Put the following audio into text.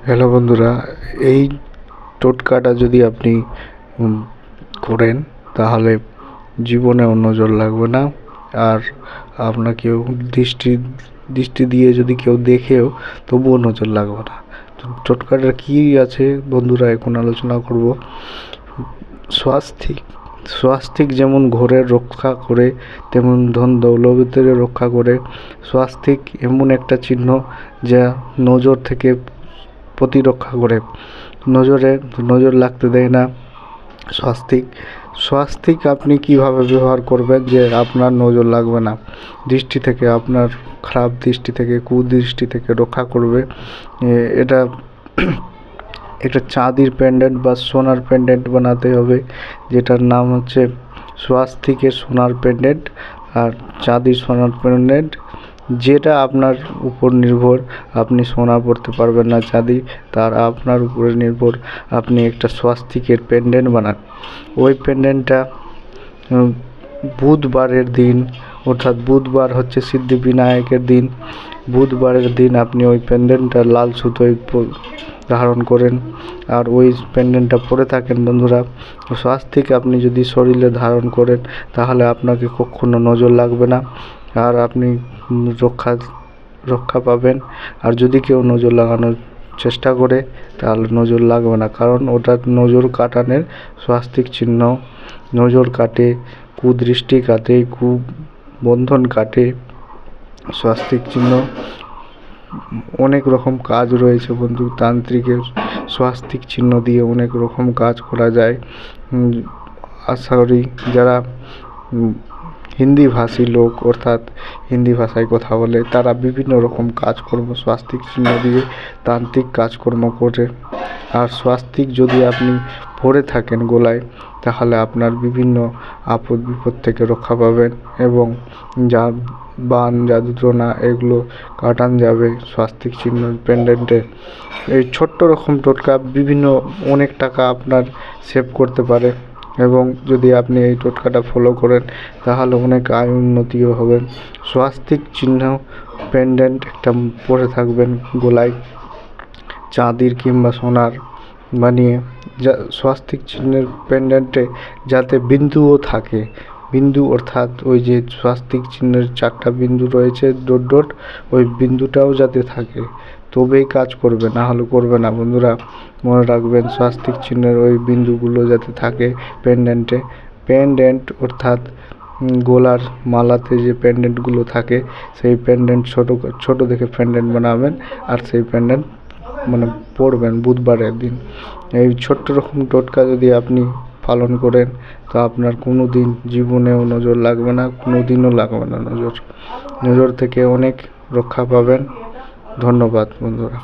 Hello বন্ধুরা, এই টোটকাটা যদি আপনি করেন তাহলে জীবনেও নজর লাগবে না। আর আপনাকেও দৃষ্টি দিয়ে যদি কেউ দেখেও তবুও নজর লাগবে না। তো টোটকাটা কী আছে বন্ধুরা, এখন আলোচনা করব। স্বাস্তিক যেমন ঘরের রক্ষা করে তেমন ধন দৌলতের রক্ষা করে। স্বাস্তিক এমন একটা চিহ্ন যা নজর থেকে প্রতিরক্ষা করে, নজর লাগতে দেয় না। স্বাস্তিক আপনি কিভাবে ব্যবহার করবেন যে আপনার নজর লাগবে না, দৃষ্টি থেকে, আপনার খারাপ দৃষ্টি থেকে, কুদৃষ্টি থেকে রক্ষা করবে। এটা একটা চাঁদির পেন্ডেন্ট বা সোনার পেন্ডেন্ট বানাতে হবে, যেটার নাম হচ্ছে স্বাস্তিকের সোনার পেন্ডেন্ট আর চাঁদির সোনার পেন্ডেন্ট। যেটা আপনার উপর নির্ভর, আপনি সোনা পরতে পারবেন না চাঁদি, তার আপনার উপরে নির্ভর। আপনি একটা স্বাস্তিকের পেন্ডেন্ট বানান। ওই পেন্ডেন্টটা বুধবারের দিন, অর্থাৎ বুধবার হচ্ছে সিদ্ধিবিনায়কের দিন, বুধবারের দিন আপনি ওই পেন্ডেন্টটা লাল সুতোয় ধারণ করেন আর ওই পেন্ডেন্টটা পরে থাকেন বন্ধুরা। স্বাস্তিক আপনি যদি শরীরে ধারণ করেন তাহলে আপনাকে কখনো নজর লাগবে না, আর আপনি রক্ষা পাবেন। আর যদি কেউ নজর লাগানোর চেষ্টা করে তাহলে নজর লাগবে না, কারণ ওটা নজর কাটানোর স্বাস্তিক চিহ্ন। নজর কাটে, কুদৃষ্টি কাটে, কুবন্ধন কাটে স্বাস্তিক চিহ্ন। অনেক রকম কাজ রয়েছে বন্ধু, তান্ত্রিকের স্বাস্তিক চিহ্ন দিয়ে অনেক রকম কাজ করা যায়। আশা করি যারা হিন্দি ভাষী লোক, অর্থাৎ হিন্দি ভাষায় কথা বলে, তারা বিভিন্ন রকম কাজকর্ম স্বাস্তিক চিহ্ন দিয়ে তান্ত্রিক কাজকর্ম করে। আর স্বাস্তিক যদি আপনি পরে থাকেন গলায় তাহলে আপনার বিভিন্ন আপদ বিপদ থেকে রক্ষা পাবেন এবং যা বান জাদুটোনা এগুলো কাটান যাবে স্বাস্তিক চিহ্ন পেন্ডেন্টে। এই ছোট্ট রকম টোটকা বিভিন্ন অনেক টাকা আপনার সেভ করতে পারে, এবং যদি আপনি এই টোটকাটা ফলো করেন তাহলে অনেক আয় উন্নতিও হবে। স্বাস্তিক চিহ্ন পেন্ডেন্ট একটা পরে থাকবেন গলায়, চাঁদির কিংবা সোনার বানিয়ে। স্বাস্তিক চিহ্নের পেন্ডেন্টে যাতে বিন্দুও থাকে, বিন্দু অর্থাৎ ওই যে স্বাস্তিক চিহ্নের 4টা বিন্দু রয়েছে, ডট, ওই বিন্দুটাও যাতে থাকে তবেই কাজ করবে, না হলে করবে না বন্ধুরা। মনে রাখবেন স্বাস্তিক চিহ্নের ওই বিন্দুগুলো যাতে থাকে পেন্ডেন্ট অর্থাৎ গলার মালাতে যে পেন্ডেন্টগুলো থাকে সেই পেন্ডেন্ট ছোট দেখে পেন্ডেন্ট বানাবেন আর সেই পেন্ডেন্ট পরবেন বুধবারের দিন। এই ছোট্ট রকম টোটকা যদি আপনি পালন করেন তো আপনার কোনো দিন জীবনেও নজর লাগবে না, কোনো দিনও লাগবে না নজর থেকে অনেক রক্ষা পাবেন। ধন্যবাদ বন্ধুরা।